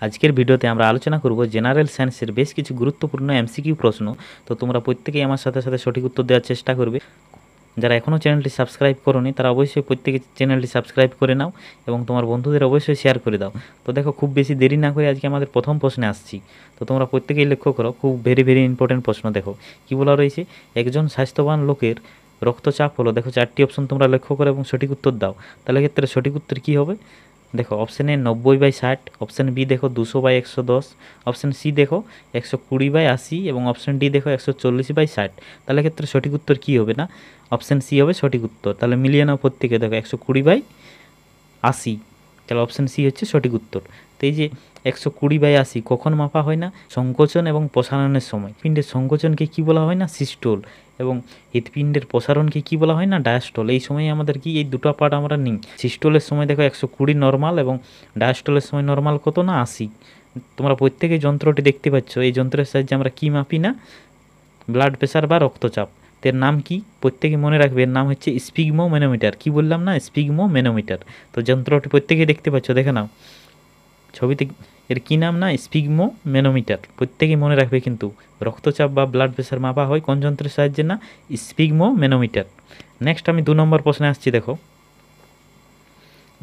আজকের ভিডিওতে আমরা আলোচনা করব জেনারেল সায়েন্সের বেশ কিছু গুরুত্বপূর্ণ এমসিকিউ প্রশ্ন। তো তোমরা প্রত্যেকেই আমার সাথে সাথে সঠিক উত্তর দেওয়ার চেষ্টা করবে। যারা এখনও চ্যানেলটি সাবস্ক্রাইব করোনি তারা অবশ্যই প্রত্যেকে চ্যানেলটি সাবস্ক্রাইব করে নাও এবং তোমার বন্ধুদের অবশ্যই শেয়ার করে দাও। তো দেখো, খুব বেশি দেরি না করে আজকে আমাদের প্রথম প্রশ্নে আসছি। তো তোমরা প্রত্যেকেই লক্ষ্য করো, খুব ভেরি ইম্পর্টেন্ট প্রশ্ন। দেখো কী বলা রয়েছে, একজন স্বাস্থ্যবান লোকের রক্তচাপ হলো। দেখো চারটি অপশন তোমরা লক্ষ্য করো এবং সঠিক উত্তর দাও। তাহলে ক্ষেত্রে সঠিক উত্তর কী হবে? দেখো অপশান এ 90/60, অপশান বি দেখো 200/110, অপশান সি দেখো 120/80 এবং অপশান ডি দেখো 140/60। তাহলে ক্ষেত্রে সঠিক উত্তর কী হবে? না, অপশান সি হবে সঠিক উত্তর। তাহলে মিলিয়ে নাও প্রত্যেকে। দেখো 120/80, তাহলে অপশান সি হচ্ছে সঠিক উত্তর। তো এই যে 120/80 কখন মাপা হয়? না, সংকোচন এবং প্রসারণের সময়। পিণ্ডের সংকোচনকে কী বলা হয়? না, সিস্টোল। এবং হৃৎপিণ্ডের প্রসারণকে কী বলা হয়? না, ডায়াস্টল। এই সময় আমাদের কি এই দুটো পার্ট আমরা নিই। সিস্টোলের সময় দেখো 120 নর্মাল এবং ডায়াস্টলের সময় নর্মাল কত? না, 80। তোমরা প্রত্যেকেই যন্ত্রটি দেখতে পাচ্ছ। এই যন্ত্রের সাহায্যে আমরা কী মাপি? না, ব্লাড প্রেশার বা রক্তচাপ। এর নাম কি? প্রত্যেকে মনে রাখবে, এর নাম হচ্ছে স্পিগমো ম্যানোমিটার। কী বললাম? না, স্পিগমো ম্যানোমিটার। তো যন্ত্রটি প্রত্যেকেই দেখতে পাচ্ছ, দেখে নাও ছবিতে। এর কী নাম? না, স্পিগমো ম্যানোমিটার। প্রত্যেকেই মনে রাখবে কিন্তু রক্তচাপ বা ব্লাড প্রেশার মাপা হয় কোন যন্ত্রের সাহায্যে? না, স্পিগমো ম্যানোমিটার। নেক্সট আমি 2 নম্বর প্রশ্নে আসছি। দেখো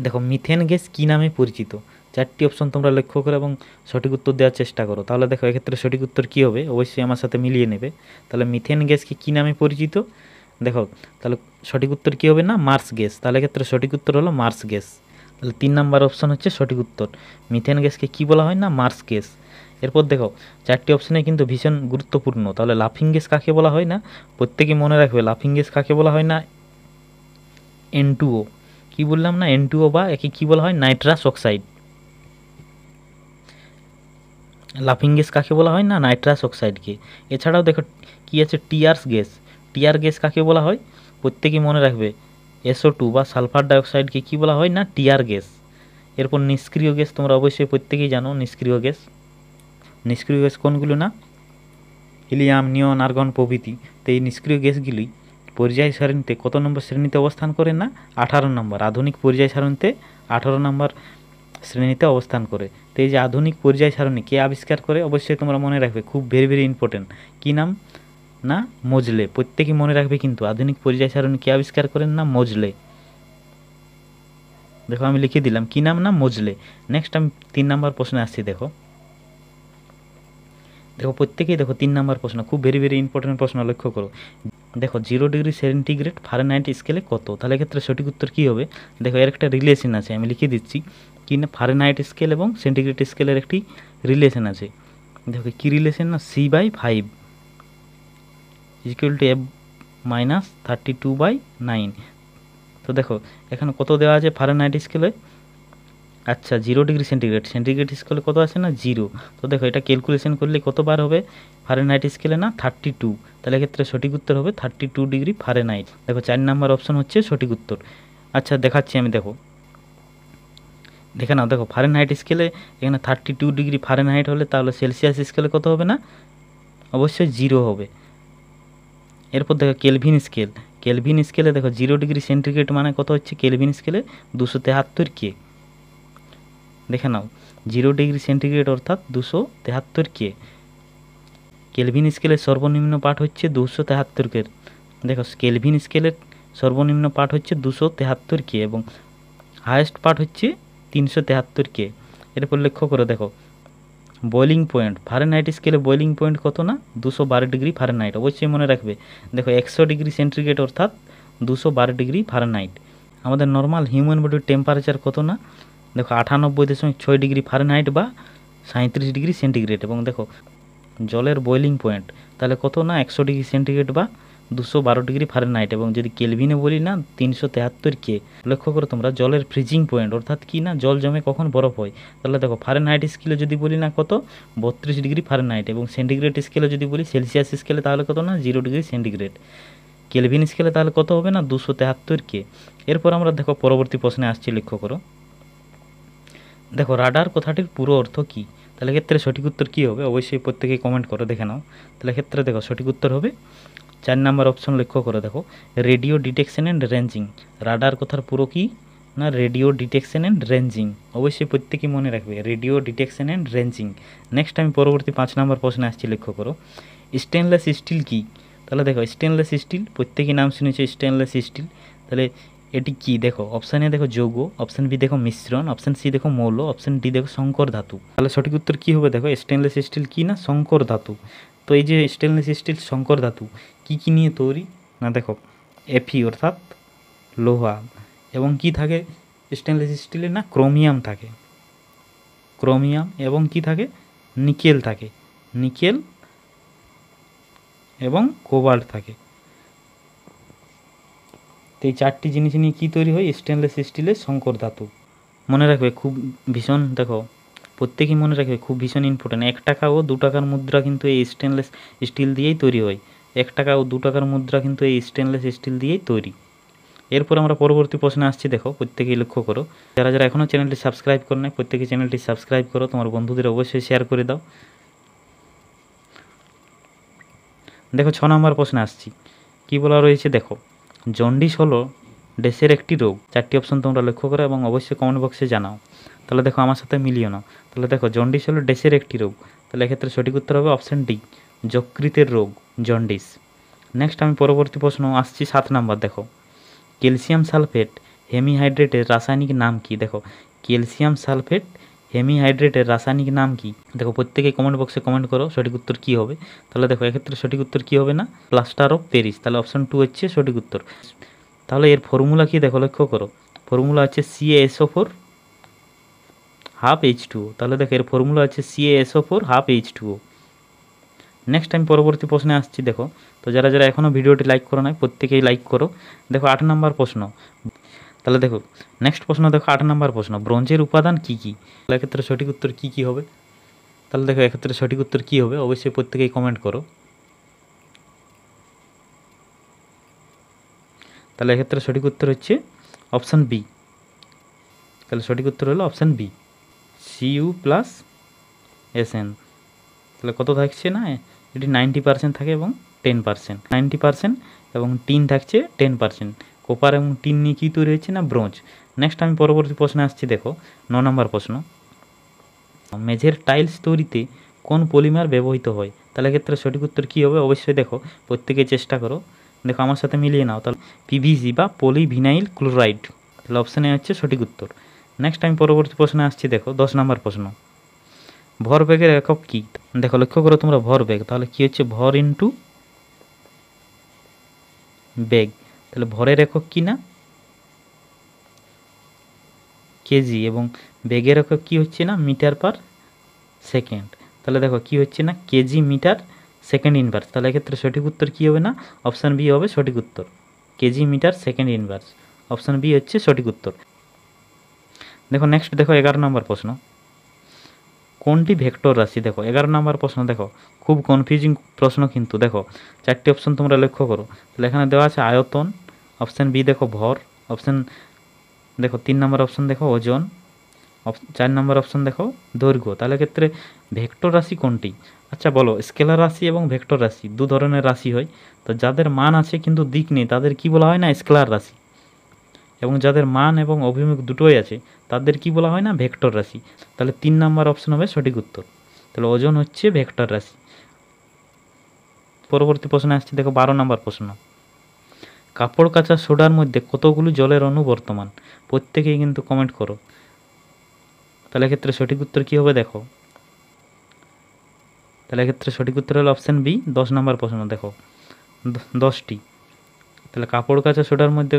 দেখো মিথেন গ্যাস কী নামে পরিচিত? চারটি অপশন তোমরা লক্ষ্য করো এবং সঠিক উত্তর দেওয়ার চেষ্টা করো। তাহলে দেখো এক্ষেত্রে সঠিক উত্তর কী হবে? অবশ্যই আমার সাথে মিলিয়ে নেবে। তাহলে মিথেন গ্যাসকে কী নামে পরিচিত? দেখো তাহলে সঠিক উত্তর কী হবে? না, মার্স গ্যাস। তাহলে ক্ষেত্রে সঠিক উত্তর হলো মার্স গ্যাস। তাহলে 3 নম্বর অপশন হচ্ছে সঠিক উত্তর। মিথেন গ্যাসকে কী বলা হয়? না, মার্স গ্যাস। এরপর দেখো চারটি অপশানে কিন্তু ভীষণ গুরুত্বপূর্ণ। তাহলে লাফিং গ্যাস কাকে বলা হয়? না, প্রত্যেকে মনে রাখবে লাফিং গ্যাস কাকে বলা হয়? না, N2O। কী বললাম? না, N2O বা একে কী বলা হয়? Nitrous oxide. লাফিং গ্যাস কাকে বলা হয়? না, নাইট্রাস অক্সাইডকে। এছাড়াও দেখো কী আছে, টিয়ার্স গ্যাস। টিয়ার গ্যাস কাকে বলা হয়? প্রত্যেকে মনে রাখবে SO2 বা সালফার ডাইঅক্সাইডকে কী বলা হয়? না, টিয়ার গ্যাস। এরপর নিষ্ক্রিয় গ্যাস তোমরা অবশ্যই প্রত্যেকেই জানো নিষ্ক্রিয় গ্যাস। নিষ্ক্রিয় গ্যাস কোনগুলো? না, হিলিয়াম, নিয়ন, আর্গন প্রভৃতি। তো এই নিষ্ক্রিয় গ্যাসগুলি পর্যায় সারণীতে কত নম্বর শ্রেণীতে অবস্থান করে? না, 18 নম্বর। আধুনিক পর্যায় সারণীতে 18 নম্বর শ্রেণীতে অবস্থান করে। তো এই যে আধুনিক পর্যায় সারণী কে আবিষ্কার করে? অবশ্যই তোমরা মনে রাখবে, খুব ভেরি ইম্পর্টেন্ট। কী নাম? না, মোজলে। প্রত্যেকেই মনে রাখবে কিন্তু আধুনিক পর্যায় সারণী কে আবিষ্কার করেন? না, মোজলে। দেখো আমি লিখে দিলাম কী নাম? না, মোজলে। নেক্সট আমি 3 নম্বর প্রশ্নে আসছি। দেখো দেখো প্রত্যেকেই দেখো 3 নম্বর প্রশ্ন, খুব ভেরি ইম্পর্টেন্ট প্রশ্ন, লক্ষ্য করো। দেখো 0 ডিগ্রি সেন্টিগ্রেড ফারেনহাইট স্কেলে কত? তাহলে ক্ষেত্রে সঠিক উত্তর কী হবে? দেখো এর একটা রিলেশন আছে, আমি লিখে দিচ্ছি। কি না, ফারেনহাইট স্কেল এবং সেন্টিগ্রেড স্কেলের একটি রিলেশন আছে। দেখো কী রিলেশন? না, C/5 equal to F minus 32/9। তো দেখো এখানে কত দেওয়া আছে ফারেনহাইট স্কেলে? আচ্ছা 0 ডিগ্রি সেন্টিগ্রেড, সেন্টিগ্রেড স্কেলে কত আছে? না, 0। তো দেখো এটা ক্যালকুলেশন করলে কতবার হবে ফারেনহাইট স্কেলে? না, 32। তাহলে ক্ষেত্রে সঠিক উত্তর হবে 32 ডিগ্রি ফারেনহাইট। দেখো 4 নম্বর অপশন হচ্ছে সঠিক উত্তর। আচ্ছা দেখাচ্ছি আমি। দেখো দেখে নাও, দেখো ফারেনহাইট স্কেলে এখানে 32 ডিগ্রি ফারেনহাইট হলে তাহলে সেলসিয়াস স্কেলে কত হবে? না, অবশ্যই 0 হবে। এরপর দেখো কেলভিন স্কেল। কেলভিন স্কেলে দেখো 0 ডিগ্রি সেন্টিগ্রেড মানে কত হচ্ছে কেলভিন স্কেলে? 273 কে। দেখে নাও 0 ডিগ্রি সেন্টিগ্রেড অর্থাৎ 273 কে। কেলভিন স্কেলের সর্বনিম্ন পাঠ হচ্ছে 273 কে। দেখো কেলভিন স্কেলের সর্বনিম্ন পাঠ হচ্ছে 273 কে এবং হায়েস্ট পাঠ হচ্ছে 373 কে। এরপর লক্ষ্য করে দেখো বয়লিং পয়েন্ট ফারেনহাইট স্কেলে বয়লিং পয়েন্ট কত? না, 212 ডিগ্রি ফারেনহাইট। অবশ্যই মনে রাখবে। দেখো 100 ডিগ্রি সেন্টিগ্রেড অর্থাৎ 212 ডিগ্রি ফারেনহাইট। আমাদের নর্মাল হিউম্যান বডির টেম্পারেচার কত? না, দেখো 98.6 ডিগ্রি ফারেনহাইট বা 37 ডিগ্রি সেন্টিগ্রেড। এবং দেখো জলের বয়লিং পয়েন্ট তাহলে কত? না, 100 ডিগ্রি সেন্টিগ্রেড বা 212 ডিগ্রি ফারেনহাইট। এবং যদি কেলভিনে বলি, না, 373 কে। লক্ষ্য করো তোমরা জলের ফ্রিজিং পয়েন্ট অর্থাৎ কি? না, জল জমে কখন বরফ হয়। তাহলে দেখো ফারেনহাইট স্কেলে যদি বলি, না, কত? 32 ডিগ্রি ফারেনহাইট। এবং সেন্টিগ্রেড স্কেলে যদি বলি সেলসিয়াস স্কেলে তাহলে কত? না, 0 ডিগ্রি সেন্টিগ্রেড। কেলভিন স্কেলে তাহলে কত হবে? না, 273 কে। এরপর আমরা দেখো পরবর্তী প্রশ্নে আসছি, লক্ষ্য করো। দেখো রাডার কথাটির পুরো অর্থ কী? তাহলে ক্ষেত্রে সঠিক উত্তর কী হবে? অবশ্যই প্রত্যেকেই কমেন্ট করো, দেখে নাও। তাহলে ক্ষেত্রে দেখো সঠিক উত্তর হবে 4 নম্বর অপশন, লক্ষ্য করে দেখো radio detection and ranging. Radar কথার পুরো কী? না রেডিও ডিটেকশন অ্যান্ড রেঞ্জিং, অবশ্যই প্রত্যেকেই মনে রাখবে radio detection and ranging. Next আমি পরবর্তী 5 নম্বর প্রশ্নে আসছি, লক্ষ্য করো স্টেনলেস স্টিল কি। তাহলে দেখো স্টেনলেস স্টিল প্রত্যেকেই নাম শুনেছে স্টেনলেস স্টিল, তাহলে এটি কি দেখো অপশান এ দেখো যৌগ, অপশান বি দেখো মিশ্রণ, অপশান সি দেখো মৌল, অপশান ডি দেখো সংকর ধাতু। তাহলে সঠিক উত্তর কী হবে দেখো স্টেনলেস স্টিল কি না সংকর ধাতু। তো এই যে স্টেনলেস স্টিল সংকর ধাতু কি নিয়ে তৈরি না দেখো এফি অর্থাৎ লোহা, এবং কি থাকে স্টেনলেস স্টিলে না ক্রোমিয়াম থাকে, ক্রোমিয়াম এবং কি থাকে নিকেল থাকে, নিকেল এবং কোবাল্ট থাকে। তো এই 4টি জিনিস নিয়ে কী তৈরি হয় স্টেনলেস স্টিলের সংকর ধাতু। মনে রাখবে খুব ভীষণ দেখো প্রত্যেকেই মনে রাখবে খুব ভীষণ ইম্পর্টেন্ট, 1 টাকা ও 2 টাকার মুদ্রা কিন্তু এই স্টেনলেস স্টিল দিয়েই তৈরি হয়, 1 টাকা ও 2 টাকার মুদ্রা কিন্তু এই স্টেনলেস স্টিল দিয়েই তৈরি। এরপর আমরা পরবর্তী প্রশ্নে আসছি, দেখো প্রত্যেকেই লক্ষ্য করো যারা যারা এখনও চ্যানেলটি সাবস্ক্রাইব করে নাই প্রত্যেকেই চ্যানেলটি সাবস্ক্রাইব করো, তোমার বন্ধুদের অবশ্যই শেয়ার করে দাও। দেখো 6 নম্বর প্রশ্নে আসছি, কি বলা রয়েছে দেখো জন্ডিস হলো ডেসের একটি রোগ। 4টি অপশন তোমরা লক্ষ্য করো এবং অবশ্যই কমেন্ট বক্সে জানাও। তাহলে দেখো আমার সাথে মিলিয়ে নাও। তাহলে দেখো জন্ডিস হলো ডেসের একটি রোগ, তাহলে এক্ষেত্রে সঠিক উত্তর হবে অপশান ডি যকৃতের রোগ জন্ডিস। নেক্সট আমি পরবর্তী প্রশ্ন আসছি 7 নাম্বার, দেখো ক্যালসিয়াম সালফেট হেমিহাইড্রেটের রাসায়নিক নাম কি। দেখো ক্যালসিয়াম সালফেট হেমিহাইড্রেটের রাসায়নিক নাম কি, দেখো প্রত্যেকে কমেন্ট বক্সে কমেন্ট করো সঠিক উত্তর কী হবে। তাহলে দেখো এক্ষেত্রে সঠিক উত্তর কী হবে না প্লাস্টার অফ প্যারিস, তাহলে অপশান 2 হচ্ছে সঠিক উত্তর। তাহলে এর ফর্মুলা কি দেখো লক্ষ্য করো, ফর্মুলা হচ্ছে CaSO4 হাফ H2O, তাহলে দেখো এর ফর্মুলা হচ্ছে CaSO4 হাফ H2O। নেক্সট আমি পরবর্তী প্রশ্নে আসছি, দেখো তো যারা যারা এখনও ভিডিওটি লাইক করো নাই প্রত্যেকেই লাইক করো। দেখো 8 নম্বর প্রশ্ন, তাহলে দেখো নেক্সট প্রশ্ন দেখো 8 নম্বর প্রশ্ন ব্রোঞ্জের উপাদান কি কি, তাহলে এক্ষেত্রে সঠিক উত্তর কী কী হবে। তাহলে দেখো এক্ষেত্রে সঠিক উত্তর কী হবে অবশ্যই প্রত্যেকেই কমেন্ট করো। তাহলে এক্ষেত্রে সঠিক উত্তর হচ্ছে অপশান বি, তাহলে সঠিক উত্তর হলো অপশান বি Cu+Sn। তাহলে কত থাকছে না এটি 90% থাকে এবং 10%, 90% এবং টিন থাকছে 10%। কপার এবং টিন নিয়ে কী তৈরি হচ্ছে না ব্রোঞ্জ। নেক্সট আমি পরবর্তী প্রশ্নে আসছি, দেখো 9 নম্বর প্রশ্ন মেঝের টাইলস তৈরিতে কোন পলিমার ব্যবহৃত হয়, তাহলে এক্ষেত্রে সঠিক উত্তর কী হবে অবশ্যই দেখো প্রত্যেকে চেষ্টা করো, দেখো আমার সাথে মিলিয়ে নাও। তাহলে PVC বা পলিভিনাইল ক্লোরাইড, তাহলে অপশান এ হচ্ছে সঠিক উত্তর। নেক্সট আমি পরবর্তী প্রশ্নে আসছি, দেখো 10 নম্বর প্রশ্ন ভরবেগের একক কী। দেখো লক্ষ্য করো তোমরা ভরবেগ, তাহলে কী হচ্ছে ভর ইন্টু বেগ, তাহলে ভরের একক কী না কেজি, এবং বেগের একক কী হচ্ছে না মিটার পার সেকেন্ড, তাহলে দেখো কী হচ্ছে না কেজি মিটার সেকেন্ড ইনভার্স, তাহলে এক্ষেত্রে সঠিক উত্তর কী হবে না অপশান বি হবে সঠিক উত্তর KG metre second inverse, option B হচ্ছে সঠিক উত্তর। দেখো নেক্সট দেখো 11 নম্বর প্রশ্ন কোনটি ভেক্টর রাশি। দেখো 11 নম্বর প্রশ্ন দেখো খুব কনফিউজিং প্রশ্ন, কিন্তু দেখো 4টি অপশন তোমরা লক্ষ্য করো, তাহলে এখানে দেওয়া আছে আয়তন, অপশান বি দেখো ভর, অপশান দেখো 3 নম্বর অপশান দেখো ওজন, 4 নম্বর অপশান দেখো দৈর্ঘ্য। তাহলে ক্ষেত্রে ভেক্টর রাশি কোনটি। আচ্ছা বলো স্কেলার রাশি এবং ভেক্টর রাশি দু ধরনের রাশি হয়, তো যাদের মান আছে কিন্তু দিক নেই তাদের কি বলা হয় না স্কেলার রাশি, এবং যাদের মান এবং অভিমুখ দুটোই আছে তাদের কি বলা হয় না ভেক্টর রাশি। তাহলে 3 নম্বর অপশন হবে সঠিক উত্তর, তাহলে ওজন হচ্ছে ভেক্টর রাশি। পরবর্তী প্রশ্নে আসছে দেখো 12 নম্বর প্রশ্ন কাপড় কাচা সোডার মধ্যে কতগুলো জলের অণু বর্তমান, প্রত্যেকেই কিন্তু কমেন্ট করো। তাহলে ক্ষেত্রে সঠিক উত্তর কী হবে দেখো, তাহলে ক্ষেত্রে সঠিক উত্তর হলো অপশান বি 10 নম্বর প্রশ্ন দেখো 10টি, তাহলে কাপড় কাচা সোডার মধ্যে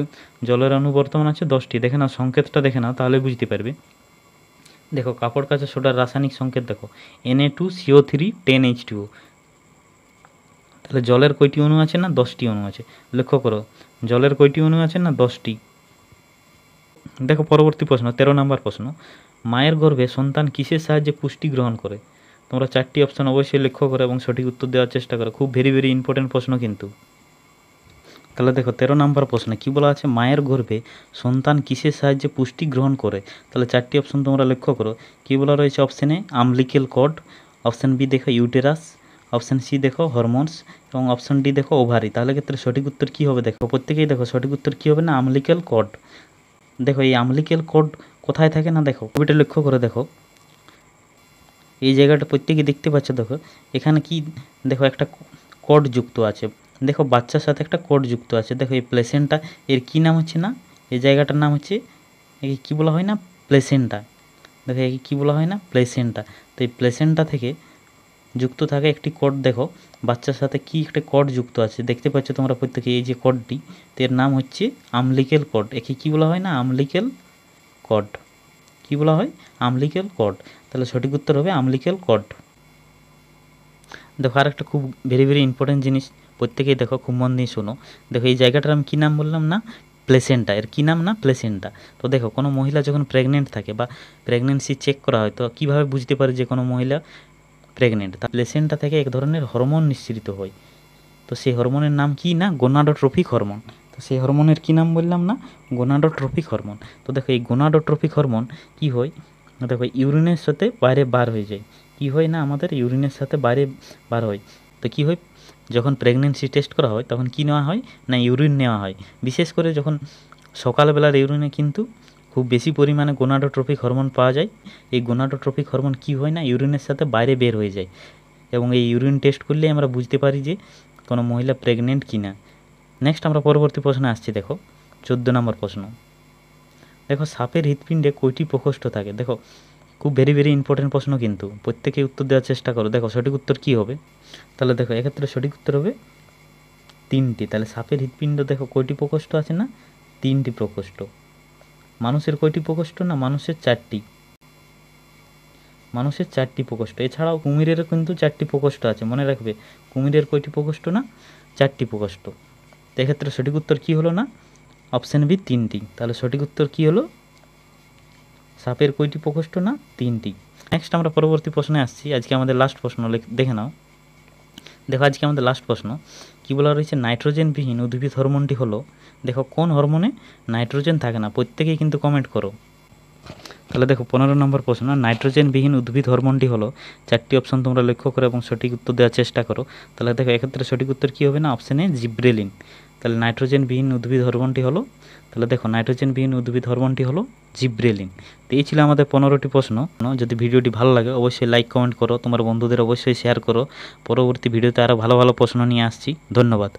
জলের অণু বর্তমান আছে 10টি। দেখে নাও সংকেতটা দেখে নাও তাহলে বুঝতে পারবে। দেখো কাপড় কাচা সোডার রাসায়নিক সংকেত দেখো Na2CO3 10H2O, তাহলে জলের কয়টি অণু আছে না 10টি অণু আছে। লক্ষ্য করো জলের কয়টি অণু আছে না 10টি। দেখো পরবর্তী প্রশ্ন 13 নম্বর প্রশ্ন মায়ের গর্ভে সন্তান কিসের সাহায্যে পুষ্টি গ্রহণ করে। তোমরা 4টি অপশন অবশ্যই লক্ষ্য করো এবং সঠিক উত্তর দেওয়ার চেষ্টা করো, খুব ভেরি ইম্পর্টেন্ট প্রশ্ন কিন্তু। তাহলে দেখো 13 নম্বর প্রশ্নে কী বলা আছে মায়ের গর্ভে সন্তান কিসের সাহায্যে পুষ্টি গ্রহণ করে। তাহলে 4টি অপশন তোমরা লক্ষ্য করো, কী বলা রয়েছে অপশানে আমলিকেল কর্ড, অপশান বি দেখো ইউটেরাস, অপশান সি দেখো হরমোনস এবং অপশান ডি দেখো ওভারি। তাহলে ক্ষেত্রে সঠিক উত্তর কী হবে দেখো প্রত্যেকেই দেখো সঠিক উত্তর কী হবে না আমলিকেল কর্ড। দেখো এই আমলিকেল কোড কোথায় থাকে না, দেখো ছবিটা লক্ষ্য করে দেখো, এই জায়গাটা প্রত্যেকে দেখতে পাচ্ছ। দেখো এখানে কি, দেখো একটা কোড যুক্ত আছে, দেখো বাচ্চার সাথে একটা কোড যুক্ত আছে। দেখো এই প্লেসেন্টা এর কি নাম হচ্ছে না, এই জায়গাটার নাম হচ্ছে, একে কী বলা হয় না, প্লেসেন্টা। দেখো একে কী বলা হয় না, প্লেসেন্টা। তো এই প্লেসেন্টা থেকে যুক্ত থাকে একটি কোড, দেখো বাচ্চার সাথে কি একটা কোড যুক্ত আছে দেখতে পাচ্ছ তোমরা প্রত্যেকে, এই যে কোডটি, তো এর নাম হচ্ছে আমলিকেল কোড। একে কী বলা হয় না, আমলিকেল কোড। কী বলা হয়, আমলিকেল কোড। তাহলে সঠিক উত্তর হবে আমলিকেল কোড। দেখো আর একটা খুব ভেরি ভেরি ইম্পর্টেন্ট জিনিস, প্রত্যেকেই দেখো খুব মন দিয়ে শোনো। দেখো এই জায়গাটার আমি কী নাম বললাম না, প্লেসেন্টা। এর কী নাম না, প্লেসেন্টা। তো দেখো কোনো মহিলা যখন প্রেগনেন্ট থাকে বা প্রেগনেন্সি চেক করা হয়, তো কীভাবে বুঝতে পারে যে কোনো মহিলা প্রেগনেন্ট, তা প্লেসেন্টা থেকে এক ধরনের হরমোন নিঃসৃত হয়। তো সেই হরমোনের নাম কি না, গোনাডোট্রপিক হরমোন। তো সেই হরমোনের কী নাম বললাম না, গোনাডোট্রপিক হরমোন। তো দেখো এই গোনাডোট্রপিক হরমোন কী হয়, দেখো ইউরিনের সাথে বাইরে বার হয়ে যায়। কী হয় না, আমাদের ইউরিনের সাথে বাইরে বার হয়। তো কী হয়, যখন প্রেগনেন্সি টেস্ট করা হয় তখন কী নেওয়া হয় না, ইউরিন নেওয়া হয়। বিশেষ করে যখন সকালবেলার ইউরিনে কিন্তু খুব বেশি পরিমাণে গোনাডোট্রপিক হরমোন পাওয়া যায়। এই গোনাডোট্রপিক হরমোন কী হয় না, ইউরিনের সাথে বাইরে বের হয়ে যায়, এবং এই ইউরিন টেস্ট করলে আমরা বুঝতে পারি যে কোনো মহিলা প্রেগনেন্ট কি না। নেক্সট আমরা পরবর্তী প্রশ্নে আসছি। দেখো 14 নম্বর প্রশ্ন। দেখো সাপের হৃৎপিণ্ডে কয়টি প্রকোষ্ঠ থাকে। দেখো খুব ভেরি ভেরি ইম্পর্টেন্ট প্রশ্ন, কিন্তু প্রত্যেকেই উত্তর দেওয়ার চেষ্টা করো। দেখো সঠিক উত্তর কী হবে, তাহলে দেখো এক্ষেত্রে সঠিক উত্তর হবে 3টি। তাহলে সাপের হৃৎপিণ্ড দেখো কয়টি প্রকোষ্ঠ আছে না, 3টি প্রকোষ্ঠ। মানুষের কয়টি প্রকোষ্ঠ না, মানুষের 4টি। মানুষের 4টি প্রকোষ্ঠ। এছাড়াও কুমিরেরও কিন্তু 4টি প্রকোষ্ঠ আছে, মনে রাখবে। কুমিরের কয়টি প্রকোষ্ঠ না, 4টি প্রকোষ্ঠ। তো এক্ষেত্রে সঠিক উত্তর কী হলো না, অপশান বি 3টি। তাহলে সঠিক উত্তর কী হলো, সাপের কয়টি প্রকোষ্ঠ না, 3টি। নেক্সট আমরা পরবর্তী প্রশ্নে আসছি। আজকে আমাদের লাস্ট প্রশ্ন দেখে নাও। দেখো আজকে আমাদের লাস্ট প্রশ্ন কী বলা রয়েছে, নাইট্রোজেনবিহীন উদ্ভিদ হরমোনটি হলো। দেখো কোন হরমোনে নাইট্রোজেন থাকে না, প্রত্যেকেই কিন্তু কমেন্ট করো। তাহলে দেখো 15 নম্বর প্রশ্ন, নাইট্রোজেনবিহীন উদ্ভিদ হরমোনটি হলো। 4টি অপশন তোমরা লক্ষ্য করো এবং সঠিক উত্তর দেওয়ার চেষ্টা করো। তাহলে দেখো এক্ষেত্রে সঠিক উত্তর কী হবে না, অপশানে জিব্রেলিন। তাহলে নাইট্রোজেনবিহীন উদ্ভিদ হরমোনটি হলো, তাহলে দেখো নাইট্রোজেনবিহীন উদ্ভিদ হরমোনটি হলো জিব্রেলিন। তো এই ছিল আমাদের 15টি প্রশ্ন। যদি ভিডিওটি ভালো লাগে অবশ্যই লাইক কমেন্ট করো, তোমার বন্ধুদের অবশ্যই শেয়ার করো। পরবর্তী ভিডিওতে আরও ভালো ভালো প্রশ্ন নিয়ে আসছি। ধন্যবাদ।